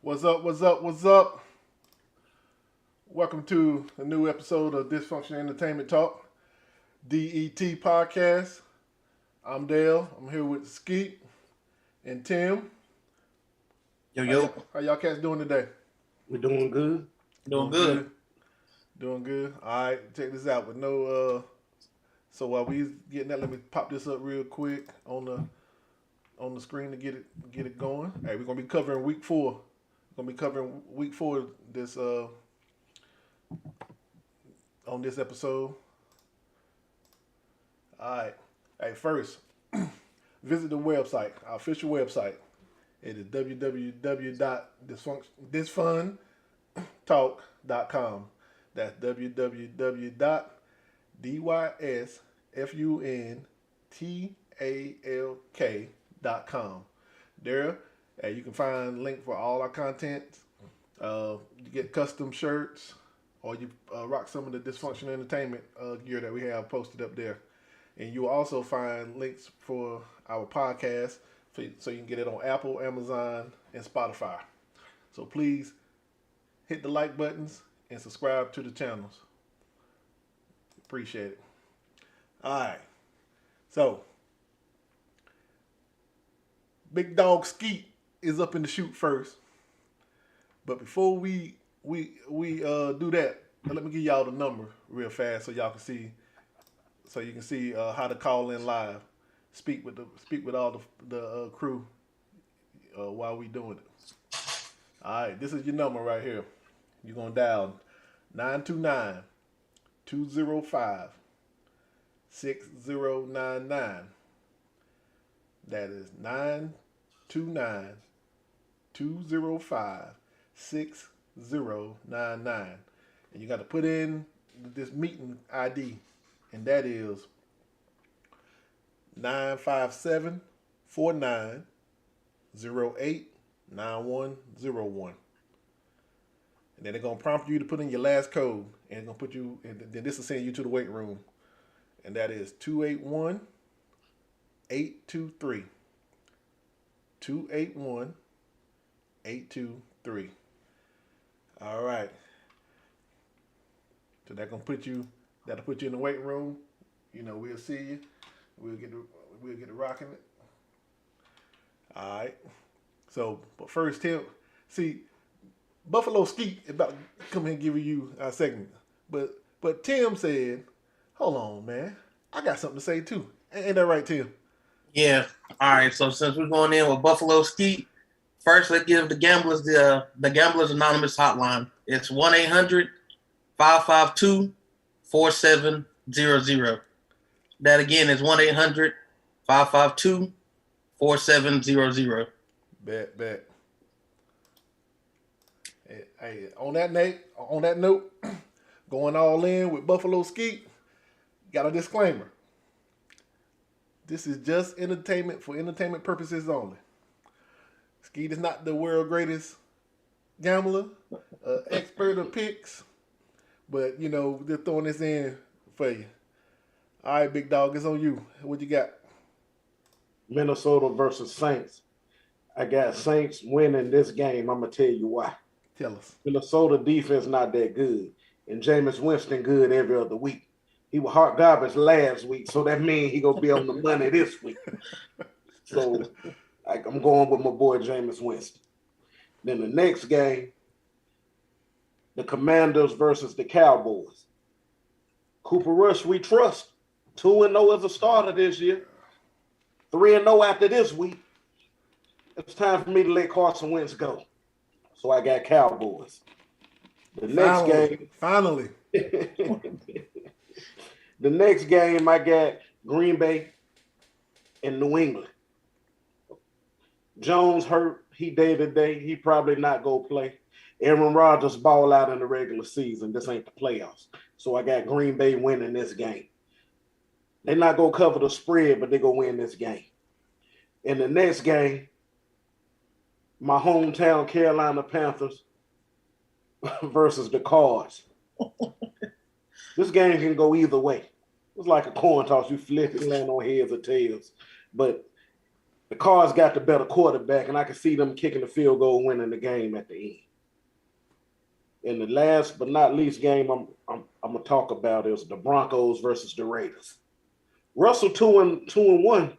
What's up? What's up? What's up? Welcome to a new episode of Dysfunction Entertainment Talk, DET Podcast. I'm Dale. I'm here with Skeet and Tim. Yo. How y'all cats doing today? We're doing good. Doing good. Doing good. All right, check this out. With no, so while we getting that, let me pop this up real quick on the screen to get it going. Hey, we're gonna be covering week 4. This on this episode. All right. Hey, first, visit the website, our official website. It is www.dysfuntalk.com. That's www.dysfuntalk.com. There, you can find a link for all our content. You get custom shirts, or you rock some of the Dysfunction Entertainment gear that we have posted up there. And you'll also find links for our podcast, so you can get it on Apple, Amazon, and Spotify. So please hit the like buttons and subscribe to the channels. Appreciate it. All right. So, Big Dog Skeet is up in the shoot first. But before we do that, let me give y'all the number real fast so y'all can see. So you can see how to call in live, speak with all the crew while we doing it. All right, this is your number right here. You're gonna dial 929-205-6099. That is 929-205-6099, and you got to put in this meeting ID. And that is 957-4908-9101. And then they're going to prompt you to put in your last code. And it's going to put you, and then this will send you to the weight room. And that is 281-823. 281-823. All right. So that'll put you in the weight room. You know, we'll see you. We'll get to rocking it. All right. So, but first, Tim, see, Buffalo Skeet is about to come here and give you our segment. But Tim said, hold on, man. I got something to say too. Ain't that right, Tim? Yeah. All right. So since we're going in with Buffalo Skeet, first let's give the Gamblers the Gamblers Anonymous hotline. It's 1-800-552-4700. That again is 1-800-552-4700. Bet. Hey, on that note, going all in with Buffalo Skeet, got a disclaimer. This is just entertainment for entertainment purposes only. Skeet is not the world's greatest gambler, expert of picks, but you know, they're throwing this in for you. All right, Big Dog, it's on you. What you got? Minnesota versus Saints. I got Saints winning this game. I'm going to tell you why. Tell us. Minnesota defense not that good. And Jameis Winston good every other week. He was hot garbage last week, so that means he going to be on the money this week. So I'm going with my boy Jameis Winston. Then the next game, the Commanders versus the Cowboys. Cooper Rush, we trust. 2-0 as a starter this year. 3-0 after this week. It's time for me to let Carson Wentz go. So I got Cowboys. The next game. Finally. The next game, I got Green Bay and New England. Jones hurt. He day-to-day. He probably not go play. Aaron Rodgers ball out in the regular season. This ain't the playoffs. So I got Green Bay winning this game. They're not going to cover the spread, but they're going to win this game. In the next game, my hometown Carolina Panthers versus the Cards. This game can go either way. It's like a coin toss. You flip it, land on heads or tails. But The Cards got the better quarterback, and I can see them kicking the field goal, winning the game at the end. And the last but not least game I'm gonna talk about is the Broncos versus the Raiders. Russell 2-1,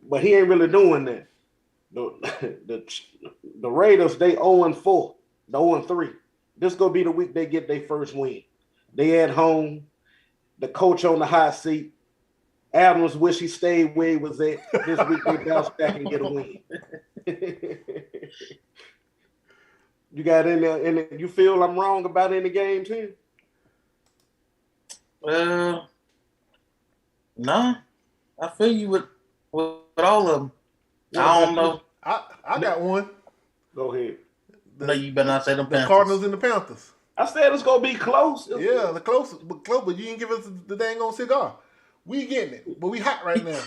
but he ain't really doing that. The Raiders, they 0-4, the 0-3. This gonna be the week they get their first win. They at home, the coach on the hot seat. Adams wish he stayed where he was at. This week they bounce back and get a win. You got in there, and you feel I'm wrong about any games here? No, I feel you with all of them. I don't know. I got one. Go ahead. No, you better not say them Panthers. The Cardinals and the Panthers. I said it's gonna be close. Yeah, the closest, but close. But you didn't give us the dang on cigar. We getting it, but we hot right now.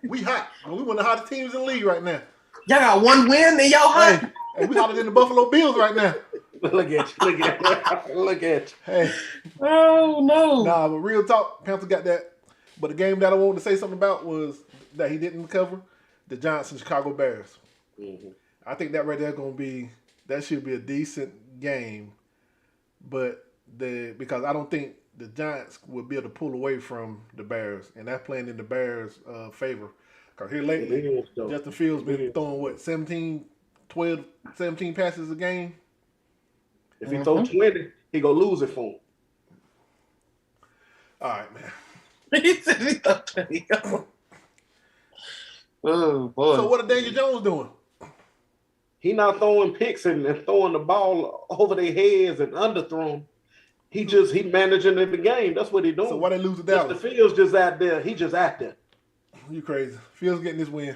We hot. But we one of the hottest teams in the league right now. Y'all got one win and y'all hot. Hey, we hotter than the Buffalo Bills right now. Look at you. Look at you. Hey. Oh, no. Nah, but real talk, Panthers got that. But the game that I wanted to say something about was that he didn't cover the Giants and Chicago Bears. Mm-hmm. I think that right there that should be a decent game. But because I don't think the Giants will be able to pull away from the Bears. And that's playing in the Bears' favor. Because here lately, Justin Fields been throwing, 17 passes a game? If he throw 20, he gonna lose it for him. All right, man. He said he thought 20. Oh, boy. So what is Daniel Jones doing? He not throwing picks and throwing the ball over their heads and underthrown. He managing the game. That's what he doing. So why they lose to Dallas? The Fields just out there. He just out there. You crazy. Fields getting this win.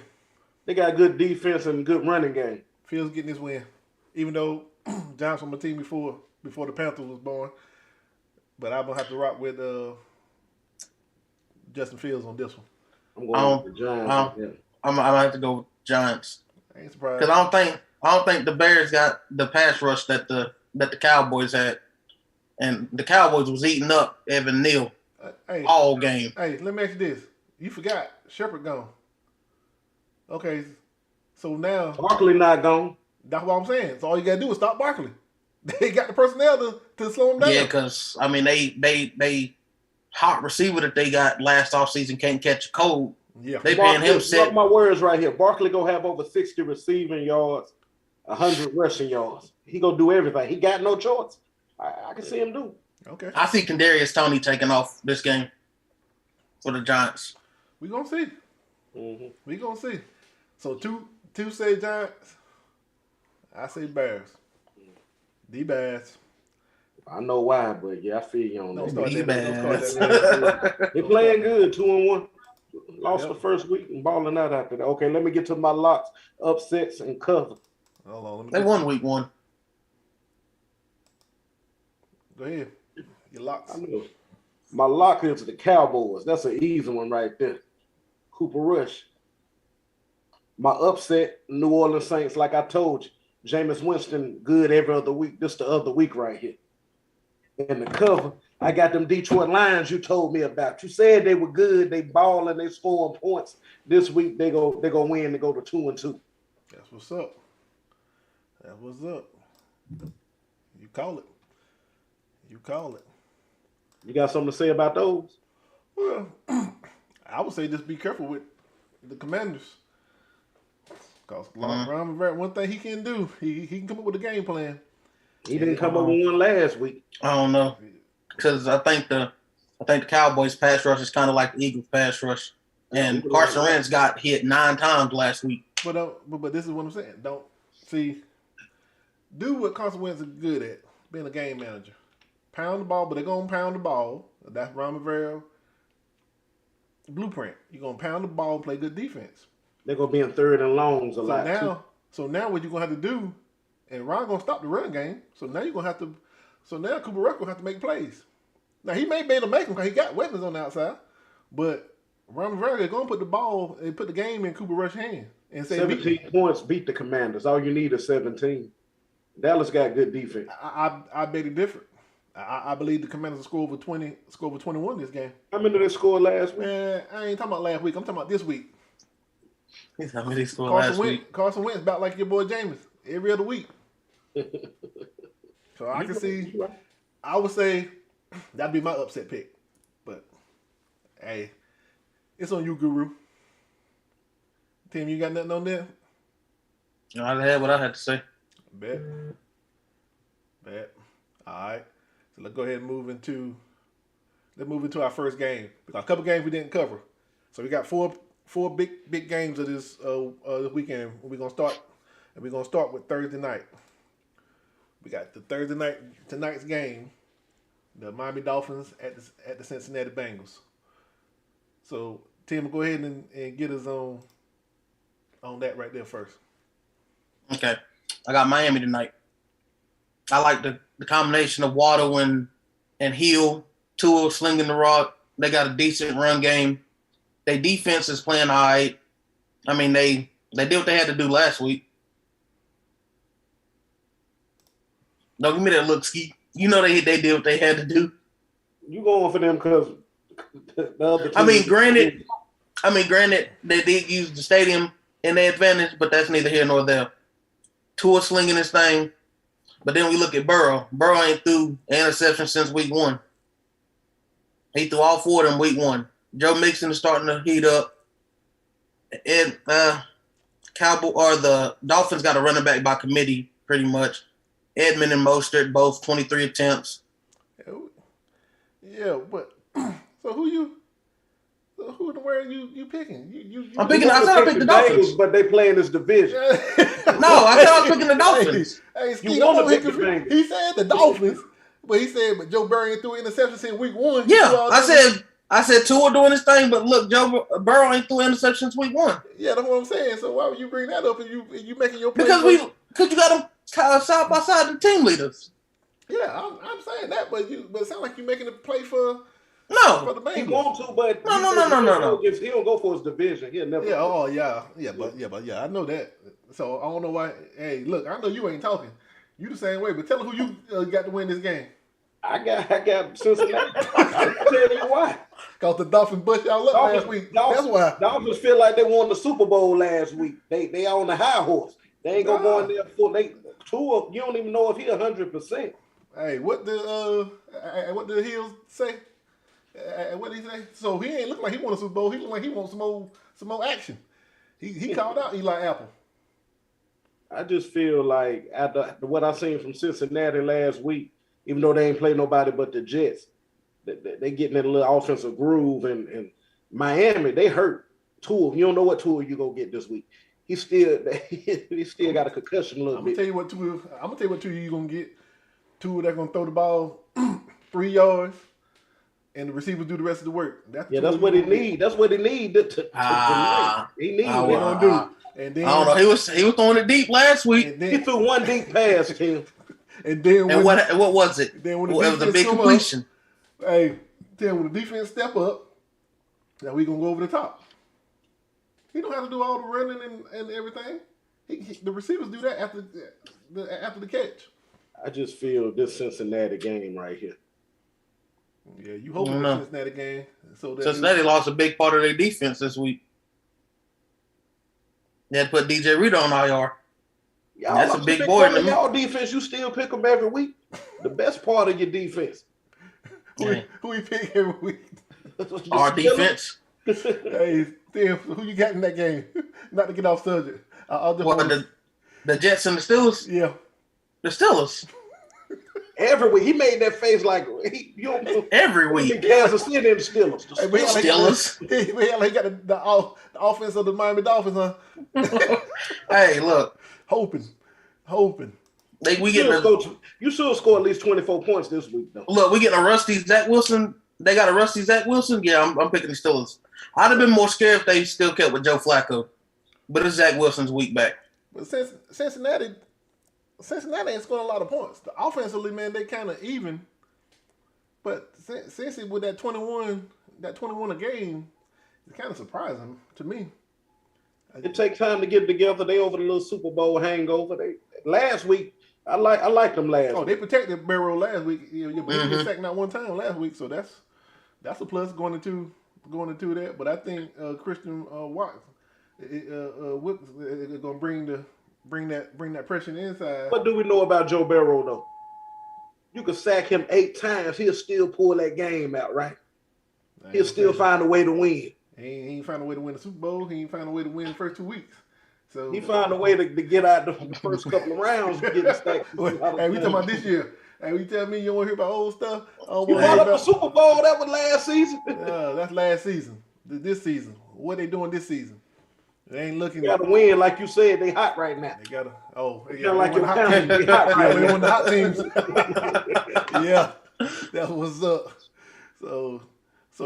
They got good defense and good running game. Fields getting this win. Even though Giants was my team before the Panthers was born. But I'm going to have to rock with Justin Fields on this one. I'm going with the Giants. I'm going to have to go with Giants. I ain't surprised. Because I don't think the Bears got the pass rush that the Cowboys had. And the Cowboys was eating up Evan Neal all game. Hey, let me ask you this. You forgot Shepard gone. Okay, so now Barkley not gone. That's what I'm saying. So all you gotta do is stop Barkley. They got the personnel to slow him down. Yeah, because I mean they hot receiver that they got last offseason can't catch a cold. Yeah, they paying him mark my words right here. Barkley gonna have over 60 receiving yards, 100 rushing yards. He gonna do everything. He got no choice. I can see him do. Okay. I see Kadarius Toney taking off this game for the Giants. We gonna see. Mm-hmm. We gonna see. So two say Giants. I say Bears. The Bears. I know why, but yeah, I feel you on that. The They playing good, 2-1. Lost the first week and balling out after that. Okay, let me get to my locks, upsets, and cover. Hold on, they won week 1. Go ahead. Your locks. I know. My lock is the Cowboys. That's an easy one right there. Cooper Rush. My upset, New Orleans Saints, like I told you. Jameis Winston, good every other week. This the other week right here. In the cover, I got them Detroit Lions you told me about. You said they were good. They balling. They scoring points. This week they go win. They go to 2-2. That's what's up. That's what's up. You call it. You call it. You got something to say about those? Well, I would say just be careful with the Commanders. Because one thing he can do, he can come up with a game plan. He didn't come up with one last week. I don't know. Because I think the Cowboys pass rush is kind of like the Eagles pass rush. And Carson Wentz got hit 9 times last week. But this is what I'm saying. Do what Carson Wentz is good at, being a game manager. Pound the ball, but they're going to pound the ball. That's Ron Rivera blueprint. You're going to pound the ball and play good defense. They're going to be in third and longs a lot. So now what you're going to have to do, and Ron going to stop the run game, so now you're going to have to, now Cooper Rush will have to make plays. Now he may be able to make them because he got weapons on the outside, but Ron Rivera is going to put the ball and put the game in Cooper Rush's hand. And say 17 points beat the Commanders. All you need is 17. Dallas got good defense. I bet it different. I believe the Commanders will score over 21 this game. How many did they score last week? Man, I ain't talking about last week. I'm talking about this week. He's how many scored last week. Carson Wentz about like your boy Jameis every other week. So I can see. I would say that'd be my upset pick, but hey, it's on you, Guru. Tim, you got nothing on there? No, I had what I had to say. Bet. All right. So let's go ahead and move into our first game. We got a couple games we didn't cover. So we got four big games of this weekend. We're gonna start with Thursday night. We got the tonight's game, the Miami Dolphins at the Cincinnati Bengals. So Tim, go ahead and get us on that right there first. Okay, I got Miami tonight. I like the combination of Waddle and Hill, Tua slinging the rock. They got a decent run game. Their defense is playing all right. I mean, they did what they had to do last week. Don't give me that look, Ski. You know they did what they had to do. You going for them because the other team. I mean, granted, they did use the stadium in their advantage, but that's neither here nor there. Tua slinging his thing. But then we look at Burrow. Burrow ain't threw an interception since week 1. He threw all 4 of them week 1. Joe Mixon is starting to heat up. And the Dolphins got a running back by committee, pretty much. Edmund and Mostert, both 23 attempts. Yeah, but so who in the world you picking? I said I picked the Dolphins. Bengals, but they play in this division. No, I said I was picking the Dolphins. Hey, Ski, he said the Dolphins, but he said Joe Burrow threw interceptions in week 1. Yeah, I said Tua doing his thing, but look, Joe Burrow ain't threw interceptions week 1. Yeah, that's what I'm saying. So why would you bring that up and you making your play? Because you got them side by side the team leaders. Yeah, I'm saying that, but it sounds like you're making a play for the Bengals. He want to, but no. If he don't go for his division, he'll never. Yeah. But I know that. So I don't know why. Hey, look, I know you ain't talking. You the same way, but tell them who you got to win this game. I got Cincinnati. I'll tell you why. Because the Dolphins bust y'all up last week. That's why. Dolphins feel like they won the Super Bowl last week. They on the high horse. They ain't gonna go in there for Tua. You don't even know if he 100%. Hey, what did Hills say? What did he say? So he ain't look like he won a Super Bowl. He look like he wants some more action. He called out Eli Apple. I just feel like after what I seen from Cincinnati last week, even though they ain't play nobody but the Jets, they getting in a little offensive groove. And Miami, they hurt. Tua, you don't know what Tua you gonna get this week. He still got a concussion a little bit. I'm gonna tell you what Tua you gonna get. Tua that's gonna throw the ball 3 yards, and the receivers do the rest of the work. That's what he need. That's what he need to he need. What they gonna do? And then I don't know. He was throwing it deep last week. He threw one deep pass to him. And then what was it? Then when it was a big completion. Hey, then when the defense step up, now we gonna go over the top. He don't have to do all the running and everything. The receivers do that after the catch. I just feel this Cincinnati game right here. Yeah, you hoping the Cincinnati game. So Cincinnati lost a big part of their defense this week. They had to put DJ Reader on IR. That's a big boy. Y'all defense, you still pick them every week. The best part of your defense. Who we pick every week? Our defense. Hey, Tim, who you got in that game? Not to get off subject. The Jets and the Steelers? Yeah. The Steelers. Every week. He made that face like every week. Kansas City and the Steelers. Steelers. He got the offense of the Miami Dolphins, huh? Hey, look. Hoping. You should score at least 24 points this week, though. Look, we getting a rusty Zach Wilson. They got a rusty Zach Wilson. Yeah, I'm picking the Steelers. I'd have been more scared if they still kept with Joe Flacco. But it's Zach Wilson's week back. But Cincinnati ain't scoring a lot of points. The offensively, man, they kind of even. But Cincy with that 21 a game, it's kind of surprising to me. It takes time to get together. They over the little Super Bowl hangover. Last week, I liked them last week. Oh, they protected Burrow last week. He was sacked not one time last week, so that's a plus going into that. But I think Christian Watson, It's gonna bring that pressure inside. What do we know about Joe Burrow though? You could sack him 8 times, he'll still pull that game out, right? He'll still find a way to win. He ain't find a way to win the Super Bowl. He ain't find a way to win the first 2 weeks. So he found a way to get out the first couple of rounds getting stacked. Hey, we talking about this year. Hey, you tell me you don't want to hear about old stuff? You brought up the Super Bowl. That was last season. That's last season. This season. What they doing this season? They ain't looking. They got to win, like you said. They hot right now. They gotta. Oh, yeah, like your hot team. They hot right now. One of the hot teams. Yeah, that was up. So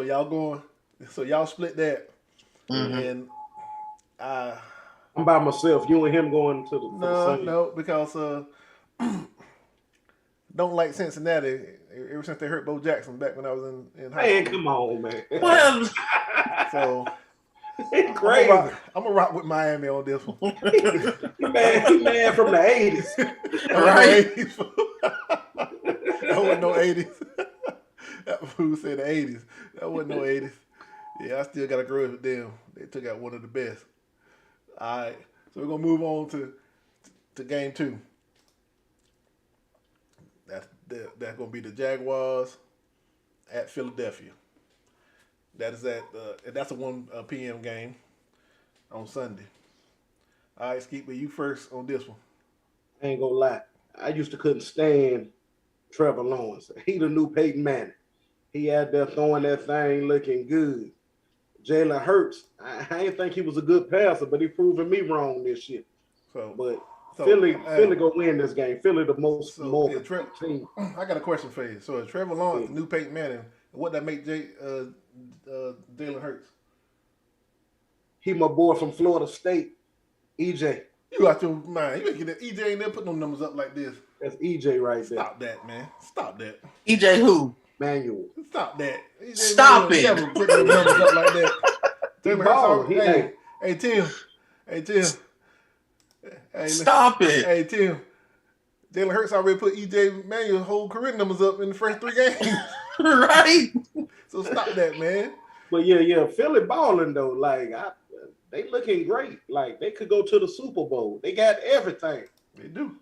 y'all going. So y'all split that, and I'm by myself. You and him going to the no, because don't like Cincinnati ever since they hurt Bo Jackson back when I was in high school. Man, come on, man. Well, So it's crazy. I'm gonna rock with Miami on this one. He mad from the 80s. Right? That wasn't no 80s. That fool said the 80s. That wasn't no 80s. Yeah, I still got to grow with them. They took out one of the best. All right, so we're going to move on to game 2. That's going to be the Jaguars at Philadelphia. That's a 1 p.m. game on Sunday. All right, Skeet, but you first on this one. I ain't going to lie. I used to couldn't stand Trevor Lawrence. He the new Peyton Manning. He out there throwing that thing looking good. Jalen Hurts, I didn't think he was a good passer, but he proving me wrong this year. Philly gonna win this game. Philly the most team. I got a question for you. So is Trevor Lawrence new Peyton Manning? What that make Jalen Hurts? He my boy from Florida State, EJ. You out your mind? You get that EJ ain't there putting them numbers up like this. That's EJ right there. Stop that, man. Stop that. EJ who? Manuel. Stop that. Stop it. Never put them numbers up like that. Hey, Tim. Hey, stop it. Hey, Tim. Jalen Hurts already put EJ Manuel's whole career numbers up in the first 3 games. Right? So stop that, man. But yeah, Philly balling though. Like they looking great. Like they could go to the Super Bowl. They got everything. They do.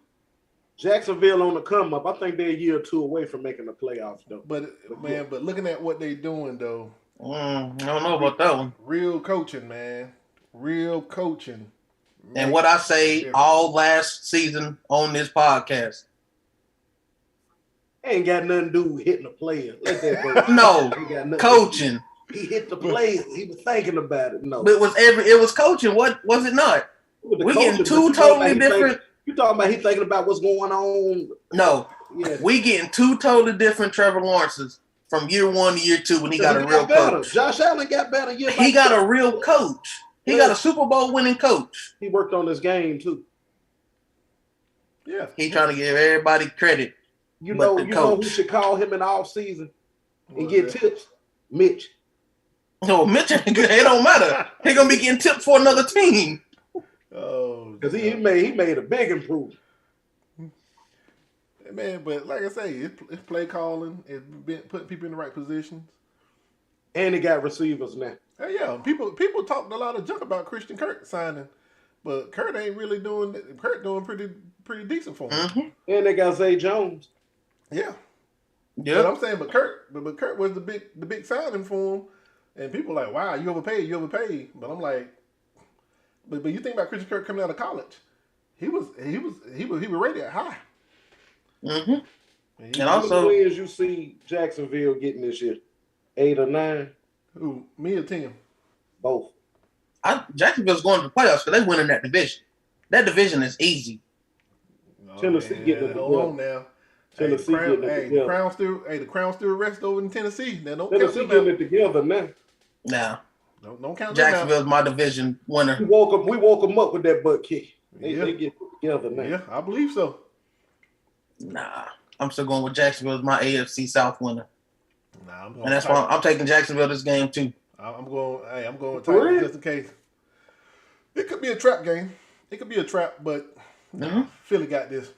Jacksonville on the come up. I think they're a year or 2 away from making the playoffs though. But looking at what they doing though. I don't know about that one. Real coaching, man. Real coaching. And what I say all last season on this podcast. Ain't got nothing to do with hitting a player. Let that go. No, coaching. He hit the player. He was thinking about it. No, but it was coaching. What was it not? We're getting 2 totally different. You talking about he thinking about what's going on? No, we getting 2 totally different Trevor Lawrences from year 1 to year 2 when he got a real coach. Josh Allen got better. He got a real coach. He got a Super Bowl winning coach. He worked on this game too. Yeah, he trying to give everybody credit. You know who should call him in the off season and get tips? Mitch. No, Mitch, it don't matter. He gonna be getting tips for another team. Oh, because he made a big improvement. Man, but like I say, it's play calling. It's been putting people in the right positions. And he got receivers now. Hey, yeah, people talked a lot of junk about Christian Kirk signing, but Kirk ain't really doing. Kirk doing pretty decent for him. Mm-hmm. And they got Zay Jones. Yeah. But I'm saying, but Kirk was the big signing for him, and people are like, wow, you overpaid. But I'm like, but you think about Christian Kirk coming out of college, he was rated high. Mm-hmm. And also, how many wins you see Jacksonville getting this year? 8 or 9? Who, me or Tim? Both. Jacksonville's going to the playoffs because they're winning that division. That division is easy. Tennessee getting it. Hold on now. Tennessee getting it together. The Crown still rested over in Tennessee. Now don't Tennessee getting it together now. Now, don't count Jacksonville's my division winner. We woke them up with that butt kick. They get it together now. Yeah, I believe so. Nah, I'm still going with Jacksonville as my AFC South winner. Nah, and that's why I'm taking Jacksonville this game too. I'm going with Titans just in case. It could be a trap game. It could be a trap, but Philly got this.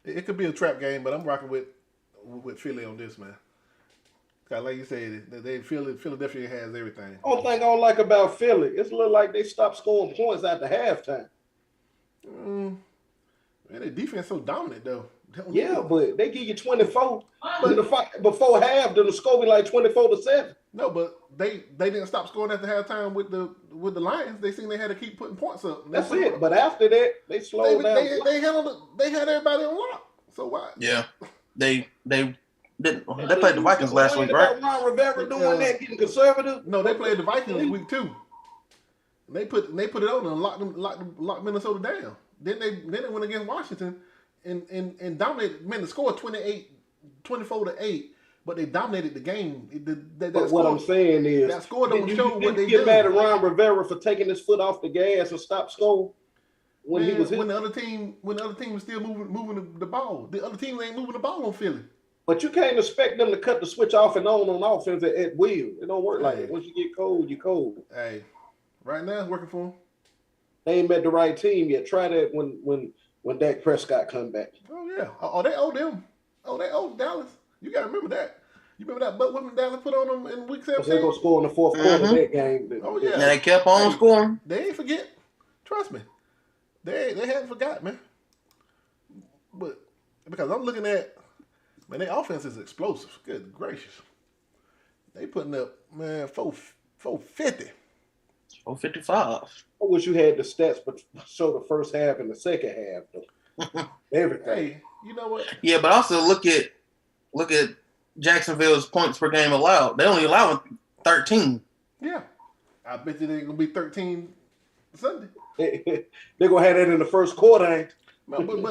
It could be a trap game, but I'm rocking with Philly on this, man. Like you said, Philadelphia has everything. Only thing I don't like about Philly, it's look like they stopped scoring points after halftime. Man, their defense so dominant though. Yeah, but they give you 24. But before half, then the score be like 24-7. No, but they didn't stop scoring at the halftime with the Lions. They seen they had to keep putting points up. That's it. But after that, they slowed down. They had everybody on lock. So why? Yeah, they played the Vikings last week, right? Ron Rivera doing that, getting conservative. No, they played the Vikings week 2. They put it on and locked Minnesota down. Then they went against Washington and dominated. Man, the score 24-8, but they dominated the game. But what I'm saying is that score don't show what they get do. mad at Ron Rivera for taking his foot off the gas and stop scoring when he was hit. When the other team was still moving the ball. The other team ain't moving the ball on Philly. But you can't expect them to cut the switch off and on offense at will. It don't work like that. Once you get cold, you're cold. Hey, right now it's working for them. They ain't met the right team yet. Try that when Dak Prescott come back. Oh yeah. Oh, they owe them. Oh, they owe Dallas. You gotta remember that. You remember that butt whipping Dallas put on them in week 17? They're gonna score in the fourth quarter of that game. Oh yeah. And they kept on scoring. They ain't forget. Trust me. They haven't forgot, man. But because I'm looking at, man, their offense is explosive. Good gracious. They putting up, man, 450. 455. I wish you had the stats, but show the first half and the second half. Though. Everything. Hey, you know what? Yeah, but also look at Jacksonville's points per game allowed. They only allow 13. Yeah. I bet you they're gonna be 13 Sunday. They're gonna have that in the first quarter, ain't? But I'm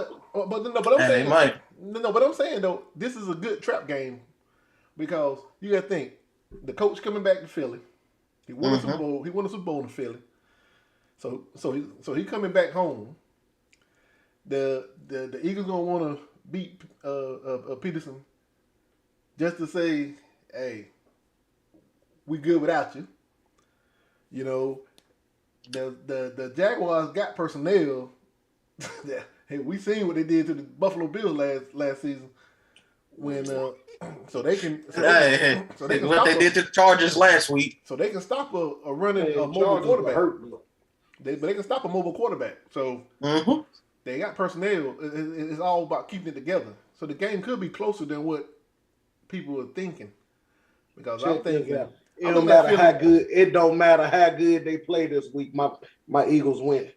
saying they might. No, but I'm saying though, this is a good trap game because you got to think the coach coming back to Philly. He won a Super Bowl. He won a Super Bowl in Philly. So he coming back home. The Eagles gonna want to beat Peterson just to say, hey, we good without you. You know, the Jaguars got personnel. Hey, we seen what they did to the Buffalo Bills last season when what they did to the Chargers last week. So they can stop a running a mobile quarterback. But they can stop a mobile quarterback. So they got personnel. It's all about keeping it together. So the game could be closer than what people are thinking. Because I'm thinking it don't matter how good. It don't matter how good they play this week. My Eagles win.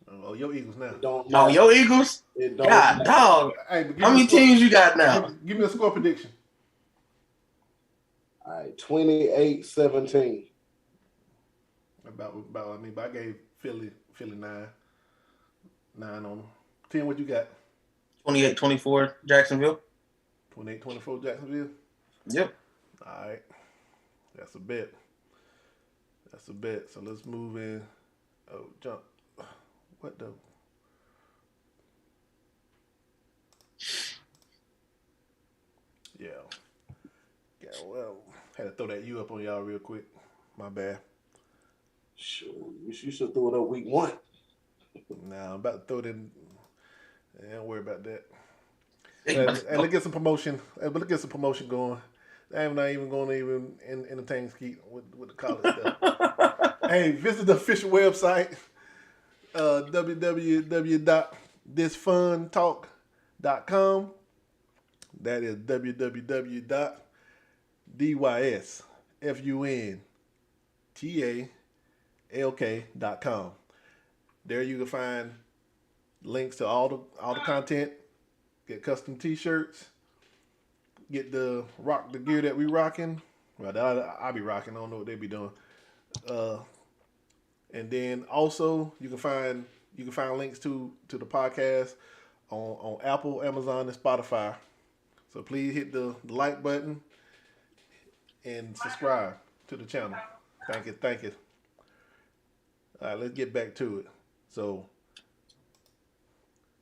Oh, your Eagles now. Oh, your Eagles? God, dog. Hey, how many teams you got now? Give me a score prediction. All right, 28-17. I gave Philly 9 on them. 10, what you got? 28-24 Jacksonville. 28-24 Jacksonville? Yep. All right. That's a bet. So let's move in. Oh, jump. What the? Yeah. Well, had to throw that U up on y'all real quick. My bad. Sure. You should throw it up week 1. Nah, I'm about to throw it in. Don't worry about that. And let's get some promotion. Let's get some promotion going. I'm not even going to even entertain Skeet with the college stuff. Hey, visit the official website. www.thisfuntalk.com. That is www.dysfuntalk.com. There you can find links to all the content. Get custom T-shirts. Get the gear that we rocking. Well, I'll be rocking. I don't know what they be doing. And then also you can find links to the podcast on Apple, Amazon, and Spotify. So please hit the like button and subscribe to the channel. Thank you. All right, let's get back to it. So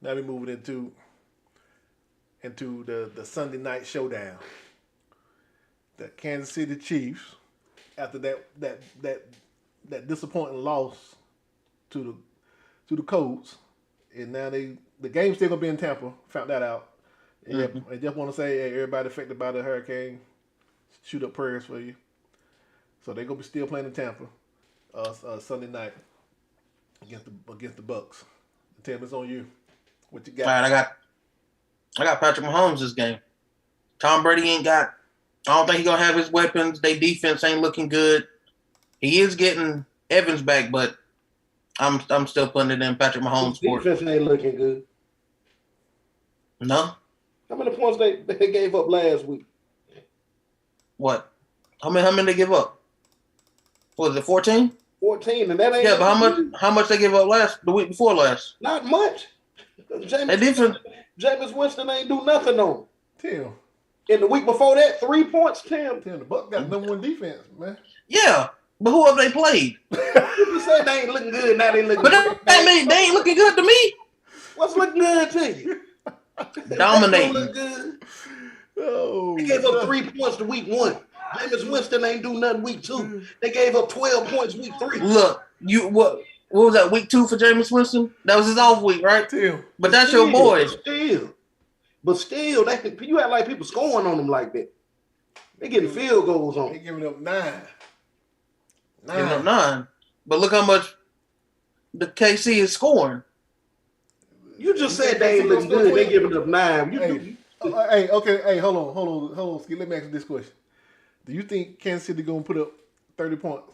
now we're moving into the Sunday night showdown. The Kansas City Chiefs, after that disappointing loss to the Colts, and now the game's still gonna be in Tampa. Found that out. And I just want to say, hey, everybody affected by the hurricane, shoot up prayers for you. So they're gonna be still playing in Tampa Sunday night against the Bucks. Tim, it's on you. What you got? All right, I got Patrick Mahomes this game. Tom Brady ain't got. I don't think he's gonna have his weapons. Their defense ain't looking good. He is getting Evans back, but I'm still putting it in Patrick Mahomes. Defense ain't looking good. No. How many points they gave up last week? What? How many they give up? What was it, 14? 14, and that ain't. Yeah, but how much they give up the week before last? Not much. Jameis Winston ain't do nothing on. Tim. In the week before that, 3 points, Tim. The Bucs got number one defense, man. Yeah, but who have they played? You say they ain't looking good, now they looking But good. that mean they ain't looking good to me. What's looking good to you? Dominating. Look good. Oh, They gave up 3 points to week 1. Jameis Winston ain't do nothing week 2. They gave up 12 points week 3. Look, what was that, week 2 for Jameis Winston? That was his off week, right? Tim. But that's your boy. But still, you act like people scoring on them like that. They getting field goals on. They giving up 9. Giving up 9. But look how much the KC is scoring. You just said they ain't looking good. They giving up 9. Hey, hold on. Skip, let me ask you this question. Do you think Kansas City gonna put up 30 points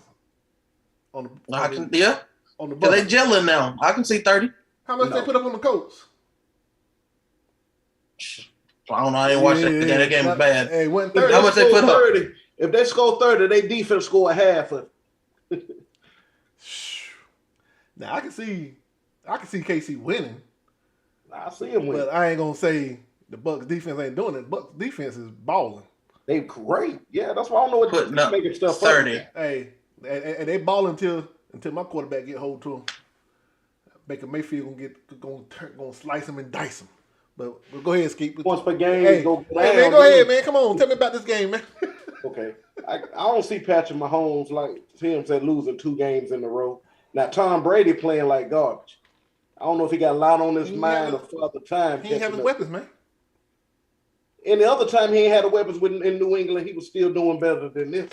on the on the Bucs? Because they gelling now. I can see 30. How much they put up on the Colts? I don't know. I didn't watch that game. That game was bad. Hey, what 30? How much they put up? 30. If they score 30, they defense score a half of it. Now I can see KC winning. I see him winning. But I ain't gonna say the Bucs defense ain't doing it. Bucs defense is balling. They great. Yeah, that's why I don't know what they're making stuff 30. Up. Hey, and they balling until my quarterback get hold to him. Baker Mayfield gonna slice him and dice him. But go ahead, Skeep. Points per game. Hey, man, go ahead, man. Come on, tell me about this game, man. Okay, I don't see Patrick Mahomes like Tim said losing 2 games in a row. Now Tom Brady playing like garbage. I don't know if he got a lot on his mind or for the time. He ain't having weapons, man. And the other time he ain't had the weapons in New England, he was still doing better than this.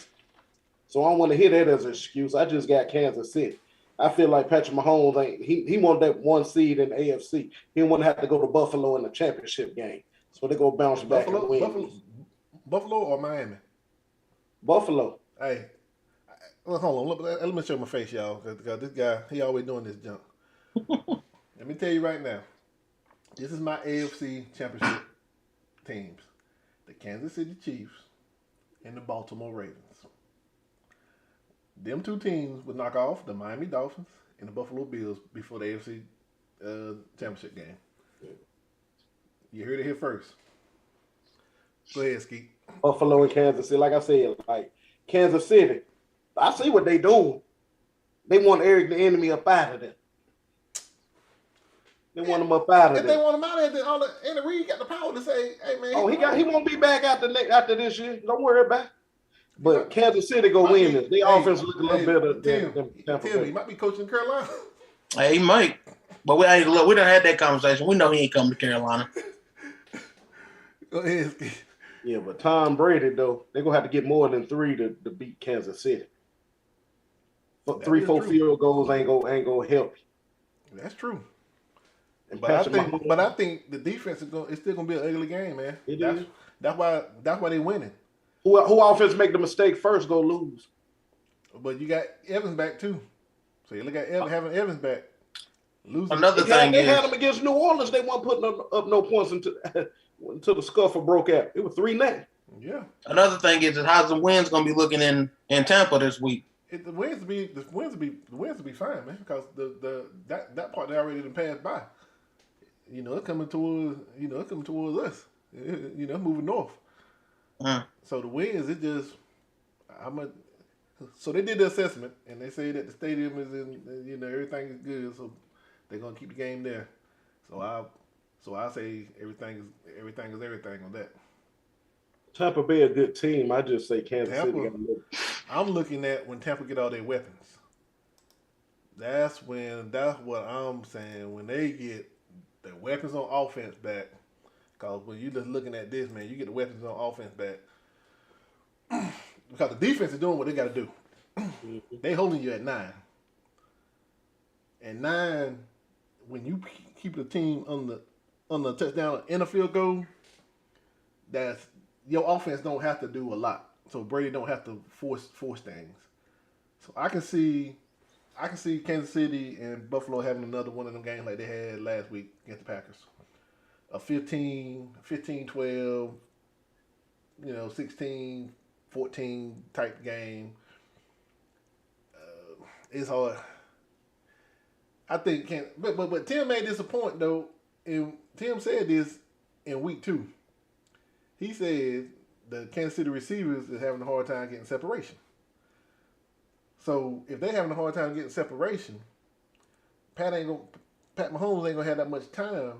So I don't want to hear that as an excuse. I just got Kansas City. I feel like Patrick Mahomes ain't he wanted that 1 seed in the AFC. He didn't want to have to go to Buffalo in the championship game. So they go bounce back and win. Buffalo or Miami? Buffalo. Hey, hold on. Let me show my face, y'all, because this guy, he always doing this junk. Let me tell you right now. This is my AFC championship teams. The Kansas City Chiefs and the Baltimore Ravens. Them 2 teams would knock off the Miami Dolphins and the Buffalo Bills before the AFC championship game. You heard it here first. Go ahead, Skeet. Buffalo and Kansas City. Like I said, like Kansas City, I see what they doing. They want Eric the enemy up out of there. They want him up out of there. If they want him out of there, Andy Reid got the power to say, "Hey man." Oh, he won't be back after this year. Don't worry about it. But Kansas City go win this. Their offense look a little better than Tampa Bay. He might be coaching Carolina. Hey, he might. But we done had that conversation. We know he ain't coming to Carolina. Go ahead. Yeah, but Tom Brady, though, they're going to have to get more than 3 to beat Kansas City. But 3-4 field goals ain't gonna help you. That's true. And But I think the defense it's still gonna be an ugly game, man. That's why they winning. Who offense make the mistake first go lose. But you got Evans back too. So you look at having Evans back. Losing. Another thing they had them against New Orleans. They weren't putting up no points until the scuffle broke out. It was 3-0. Yeah. Another thing is how's the winds gonna be looking in Tampa this week? The wins will be fine, man, because that part they already done passed by. It's coming towards us. Moving north. So the wins, so they did the assessment and they say that the stadium is in, everything is good, so they're gonna keep the game there. So I say everything is everything on that. Tampa Bay a good team. I just say Kansas City. I'm looking at when Tampa get all their weapons. That's what I'm saying. When they get the weapons on offense back, because when you just looking at this, man, you get the weapons on offense back. because the defense is doing what they got to do. They holding you at 9. And 9, when you keep the team on the touchdown and a field goal, that's your offense don't have to do a lot. So Brady don't have to force things. So I can see Kansas City and Buffalo having another one of them games like they had last week against the Packers. A 15-12, 16-14 type game. It's hard. I think but Tim made this a point though, and Tim said this in week 2. He said the Kansas City receivers is having a hard time getting separation. So if they're having a hard time getting separation, Pat Mahomes ain't gonna have that much time.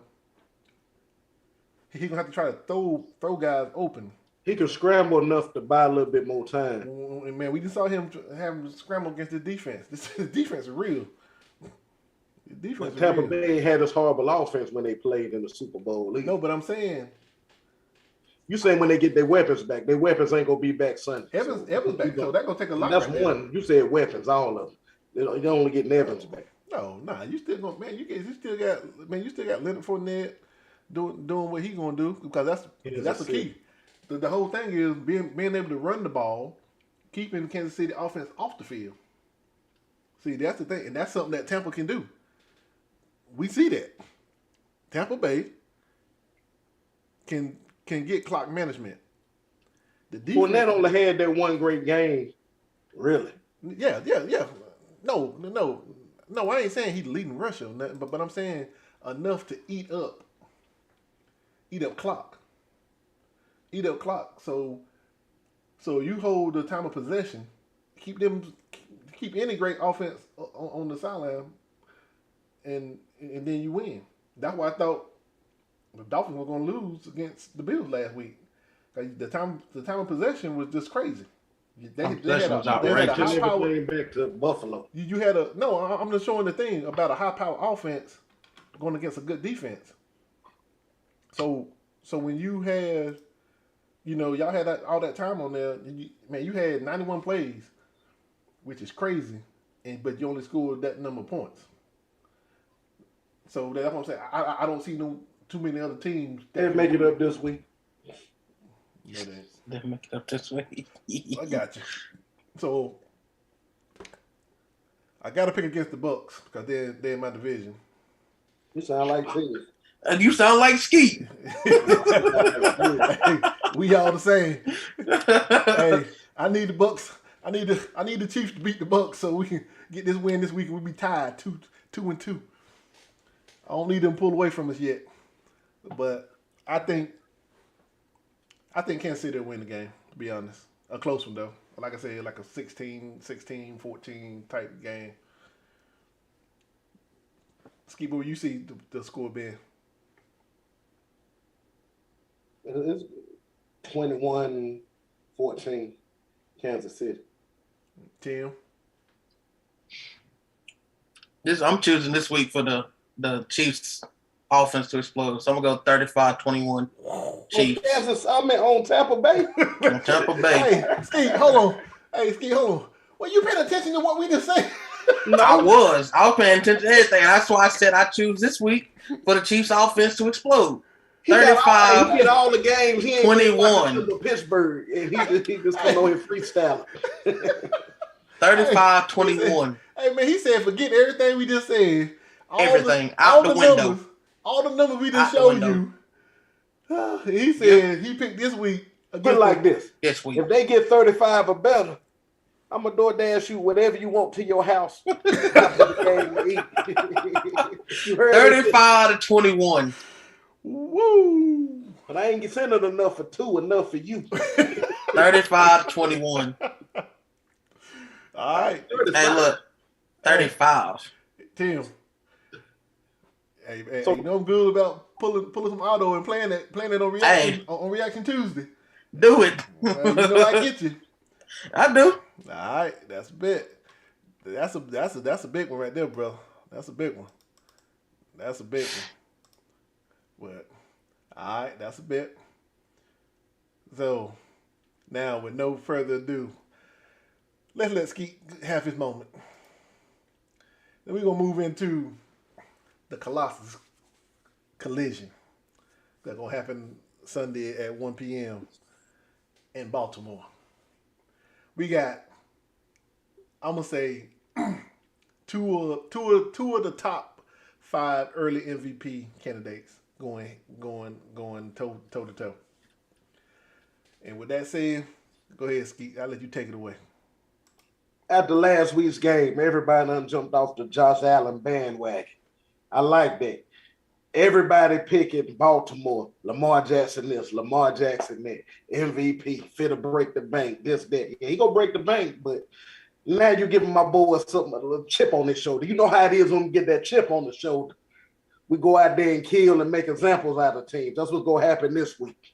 He gonna have to try to throw guys open. He can scramble enough to buy a little bit more time. And man, we just saw him having to scramble against the defense. This defense is real. Tampa Bay had this horrible offense when they played in the Super Bowl. No, but I'm saying. You saying when they get their weapons back, their weapons ain't gonna be back Sunday. Evans back, so that's gonna take a lot. That's right one. You said weapons, all of them. They're only getting Evans back. No, you still gonna you still got Leonard Fournette doing what he gonna do because that's the key. The whole thing is being able to run the ball, keeping Kansas City offense off the field. See, that's the thing, and that's something that Tampa can do. We see that Tampa Bay can get clock management. The defense, Fournette only had that one great game, really. Yeah. No. I ain't saying he's leading Russia or nothing, but I'm saying enough to eat up clock. So you hold the time of possession, keep any great offense on the sideline, and then you win. That's why I thought the Dolphins were going to lose against the Bills last week. The time of possession was just crazy. They had a high power back to Buffalo. I'm just showing the thing about a high power offense going against a good defense. So when you had, y'all had all that time on there, you had 91 plays, which is crazy, but you only scored that number of points. So that's what I'm saying. I don't see too many other teams. They'll make it up this week. No, They'll make it up this week. I got you. So I got to pick against the Bucks because they're in my division. You sound like Tigger. And you sound like Skeet. Hey, we all the same. Hey, I need the Bucks. I need the Chiefs to beat the Bucks so we can get this win this week and we'll be tied 2-2. I don't need them to pull away from us yet. But I think Kansas City will win the game, to be honest. A close one, though. Like I said, like a 16-14 type game. Skip, where you see the score being? It's 21-14, Kansas City. Tim? I'm choosing this week for the Chiefs offense to explode. So I'm going to go 35-21 Chiefs. Kansas, on Tampa Bay. On Tampa Bay. Hey, Steve, hold on. Well, you paying attention to what we just said? No, I was paying attention to everything. That's why I said I choose this week for the Chiefs offense to explode. 35. He hit all the games. He ain't 21. Pittsburgh, and he just come on here freestyling. 35-21. Hey, man, he said forget everything we just said. Everything out the window. All the numbers we just showed you. He said he picked this week. Put like this. Yes, week. If they get 35 or better, I'm going to DoorDash you whatever you want to your house. After the game, you heard 35-21. Woo! But I ain't sending enough for 2, enough for you. 35-21. All right. 35. Hey, look. 35. Tim. Hey, so, you know I'm good about pulling some auto and playing it on Reaction Tuesday. Do it. You know I get you. I do. All right, that's a bit. That's a big one right there, bro. That's a big one. But all right, that's a bit. So Now, with no further ado, let's let Skeet have his moment. Then we're going to move into the Colossus collision that's going to happen Sunday at 1 p.m. in Baltimore. We got, I'm going to say, two of the top 5 early MVP candidates going toe to toe. And with that said, go ahead, Skeet. I'll let you take it away. After last week's game, everybody done jumped off the Josh Allen bandwagon. I like that. Everybody picking Baltimore, Lamar Jackson this, Lamar Jackson that, MVP, fit to break the bank, this, that. Yeah, he gonna break the bank, but now you're giving my boy something, a little chip on his shoulder. You know how it is when we get that chip on the shoulder. We go out there and kill and make examples out of teams. That's what's gonna happen this week.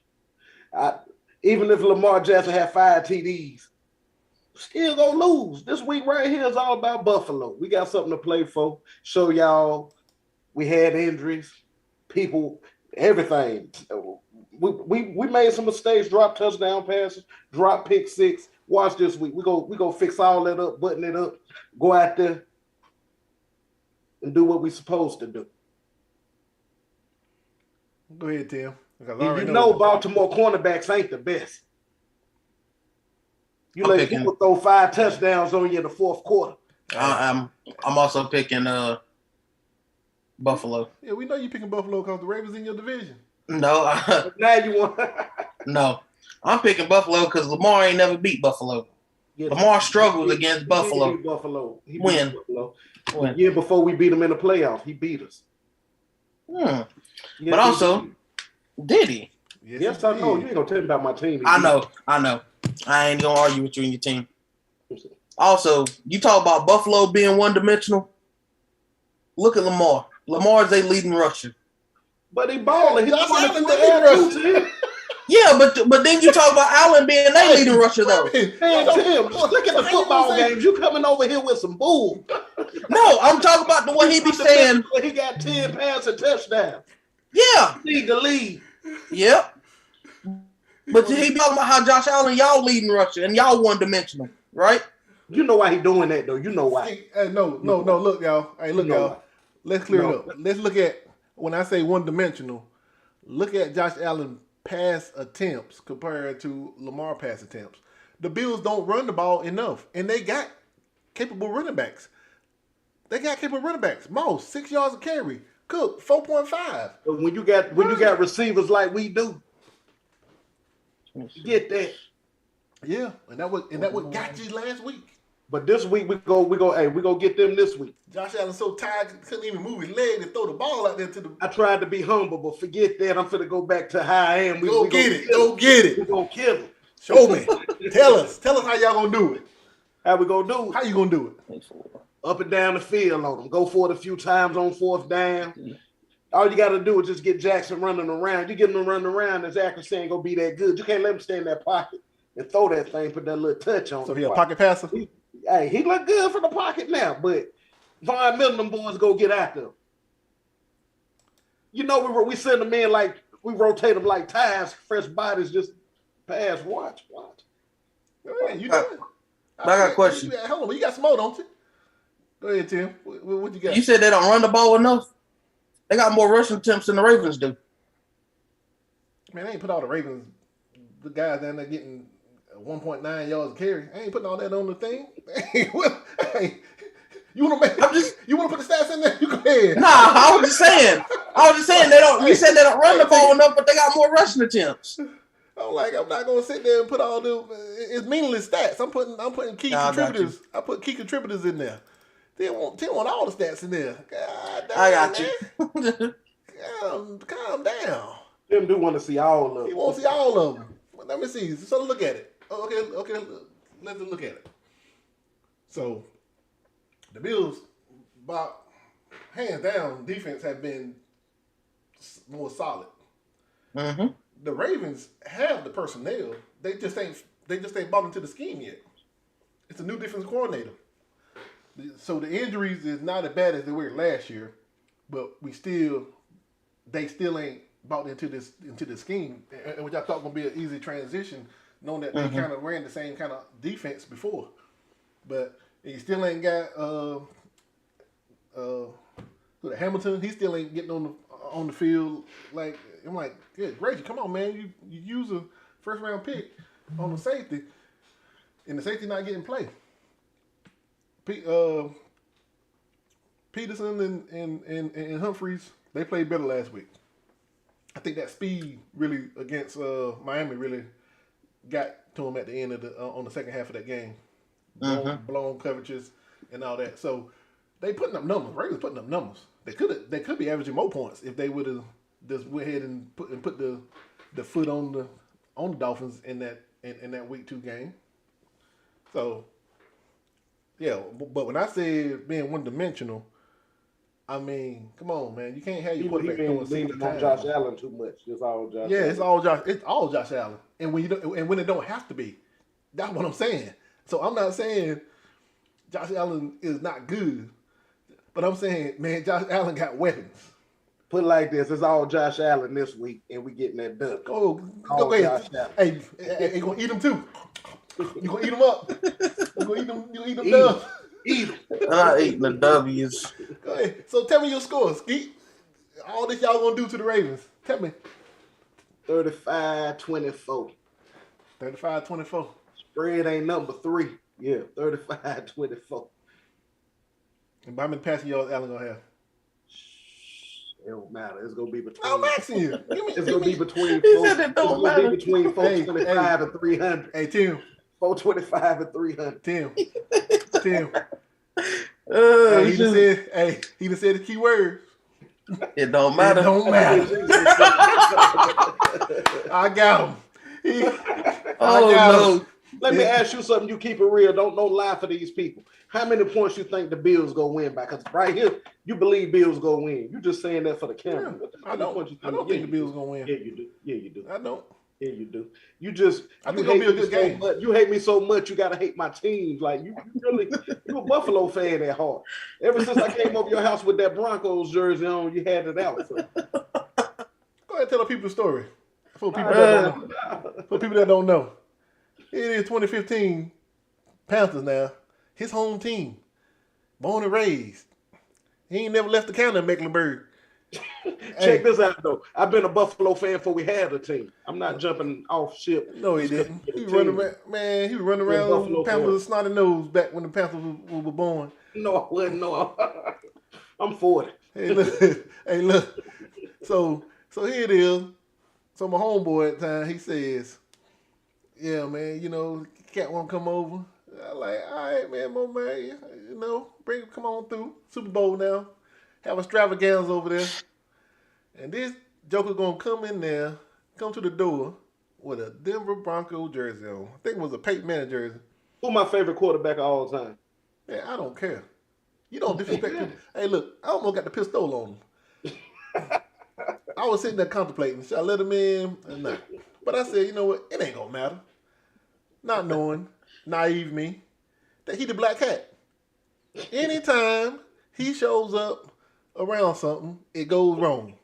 Even if Lamar Jackson had 5 TDs, still gonna lose. This week right here is all about Buffalo. We got something to play for. Show y'all we had injuries, people, everything. We made some mistakes, drop touchdown passes, drop pick 6. Watch this week. We go fix all that up, button it up, go out there and do what we supposed to do. Go ahead, Tim. You know Baltimore cornerbacks ain't the best. You let people throw 5 touchdowns on you in the fourth quarter. I'm also picking Buffalo. Yeah, we know you picking Buffalo because the Ravens in your division. No, now you want. No, I'm picking Buffalo because Lamar ain't never beat Buffalo. Yeah, Lamar struggles against Buffalo. He beat Buffalo. When? Buffalo. The year before we beat him in the playoffs, he beat us. Yes, but also, did he? Yes, I know. You ain't gonna tell me about my team. I know. I ain't gonna argue with you and your team. Also, you talk about Buffalo being one-dimensional. Look at Lamar. Lamar's a leading rusher. But he balling. He's Yeah, but then you talk about Allen being a leading rusher, though. Tim, look at the football games. You coming over here with some bull. No, I'm talking about the way he be saying. He got 10 passing touchdowns. Yeah. Lead the league. Yep. But he be talking about how Josh Allen, y'all leading rusher, and y'all one-dimensional, right? You know why he doing that, though. You know why. No. Look, y'all. Hey, look, y'all. Why. Let's clear it up. Let's look at, when I say one-dimensional, look at Josh Allen pass attempts compared to Lamar pass attempts. The Bills don't run the ball enough, and they got capable running backs. Moss, 6 yards of carry. Cook, 4.5. But when you got receivers like we do, you get that. Yeah, and that what got you last week. But this week we go get them this week. Josh Allen's so tired couldn't even move his leg to throw the ball out there to the. I tried to be humble, but forget that. I'm finna go back to how I am. Go get it. We're gonna kill him. Show me. Tell us how y'all gonna do it. How we gonna do it? How you gonna do it? Up and down the field on them. Go for it a few times on 4th down. Yeah. All you got to do is just get Jackson running around. You get him running around, his accuracy ain't gonna be that good. You can't let him stay in that pocket and throw that thing, put that little touch on. So he a pocket passer? He look good from the pocket now, but Von Miller, them boys go get after him. You know, we send them in like, we rotate them like tires, fresh bodies, just pass, watch. Hey, you know it. I got a question. Hold on, you got some more, don't you? Go ahead, Tim. What you got? You said they don't run the ball enough? They got more rushing attempts than the Ravens do. Man, they ain't put all the guys down there getting 1.9 yards of carry. I ain't putting all that on the thing. Hey, you want to put the stats in there? You go ahead. Nah, I was just saying they don't. You said they don't run the ball enough, but they got more rushing attempts. I'm not gonna sit there and put all the. It's meaningless stats. I'm putting key contributors. I put key contributors in there. They want all the stats in there. God damn, I got you. Calm down. Tim do want to see all of them. He wants to see all of them. Let me see. So look at it. Okay. Let's look at it. So the Bills, about hands down, defense have been more solid. Mm-hmm. The Ravens have the personnel. They just ain't bought into the scheme yet. It's a new defensive coordinator. So the injuries is not as bad as they were last year, but they still ain't bought into the scheme, which I thought gonna be an easy transition knowing that they kind of ran the same kind of defense before. But he still ain't got Hamilton. He still ain't getting on the field. Like I'm like, good gracious, come on, man! You use a first round pick on the safety, and the safety not getting play. Peterson and Humphreys, they played better last week. I think that speed really against Miami really got to him at the end of on the second half of that game. Blown coverages and all that. So they putting up numbers. Ravens putting up numbers. They could be averaging more points if they would have just went ahead and put the foot on the Dolphins in that week 2 game. So yeah, but when I say being one dimensional, I mean, come on, man. You can't have your quarterback throwing 60 times. Josh Allen too much. It's all Josh. Yeah, Allen. it's all Josh Allen. And when it don't have to be, that's what I'm saying. So I'm not saying Josh Allen is not good, but I'm saying, man, Josh Allen got weapons. Put it like this: it's all Josh Allen this week, and we getting that done. Go ahead. Hey, you gonna eat them too? You gonna eat them up? You gonna eat them dubs? Eat them. I'm eating the W's. Go ahead. So tell me your score, Skeet. All this y'all gonna do to the Ravens? Tell me. 35-24. 35-24. Spread ain't number 3. Yeah, 35-24. And how many passing yards Allen gonna have? It don't matter. It's gonna be between. I'm asking you. It's gonna be between. He said it don't matter. Be between 425 and 300. Hey Tim. 425 and 300. Tim. He just said the key word. It don't matter. It don't matter. I got him. No. Let me ask you something. You keep it real. Don't lie for these people. How many points you think the Bills gonna win by? Because right here, you believe Bills gonna win. You just saying that for the camera. Yeah, I don't think the Bills gonna win. Yeah, you do. Yeah, you do. I don't. Yeah, you do. I think it's gonna be a good game. You hate me so much, you gotta hate my team. Like you really, you a Buffalo fan at heart. Ever since I came over your house with that Broncos jersey on, you had it out. So. Go ahead and tell the people the story. For people that don't know. It is 2015 Panthers now. His home team. Born and raised. He ain't never left the county in Mecklenburg. Check this out though. I've been a Buffalo fan before we had a team. I'm not jumping off ship. No, he didn't. He was running around, man. He was running around with Panthers snotty nose back when the Panthers were born. No, I wasn't. No, I'm 40. Hey, look. So here it is. So my homeboy at the time, he says, "Yeah, man, Cat won't come over." I'm like, "All right, man, my man, come on through. Super Bowl now. Have extravaganza over there." And this joker gonna come in there, come to the door with a Denver Broncos jersey on. I think it was a Peyton Manning jersey. Who's my favorite quarterback of all time? Man, I don't care. You don't disrespect him. Hey, look, I almost got the pistol on him. I was sitting there contemplating, should I let him in or not? But I said, you know what? It ain't gonna matter. Not knowing, naive me, that he the black cat. Anytime he shows up around something, it goes wrong.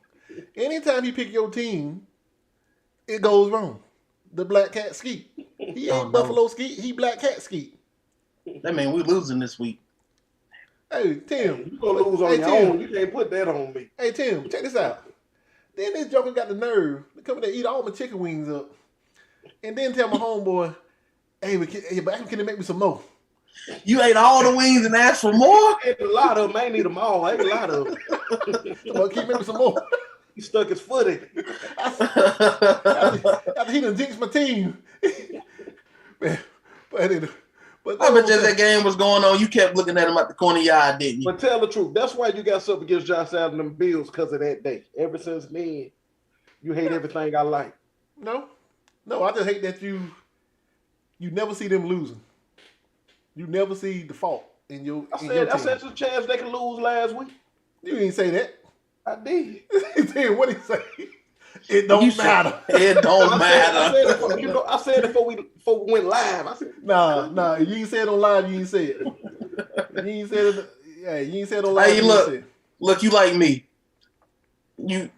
Anytime he pick your team, it goes wrong. The black cat Skeet. He ain't Buffalo Skeet, he black cat Skeet. That mean we losing this week. Hey, Tim. You gonna lose on your own. You can't put that on me. Hey, Tim, check this out. Then this joker got the nerve to come in there and eat all my chicken wings up. And then tell my homeboy, but can they make me some more? You ate all the wings and asked for more? I ate a lot of them. I ain't need them all. I ate a lot of them. Well, can you make me some more? He stuck his foot in. After he done jinxed my team. Man, but I bet you that game was going on, you kept looking at him at the corner of your eye, didn't you? But tell the truth. That's why you got something against Josh Allen and them Bills because of that day. Ever since then, you hate everything I like. No, I just hate that you never see them losing. You never see the fault in your team. I said there's a chance they can lose last week. You didn't say that. I did. Then what did he say? It don't matter. It don't matter. I said it before we went live. I said, nah. You ain't said it on live. You ain't say it. You ain't said it. Yeah, you ain't said it on live. Hey, look. You like me.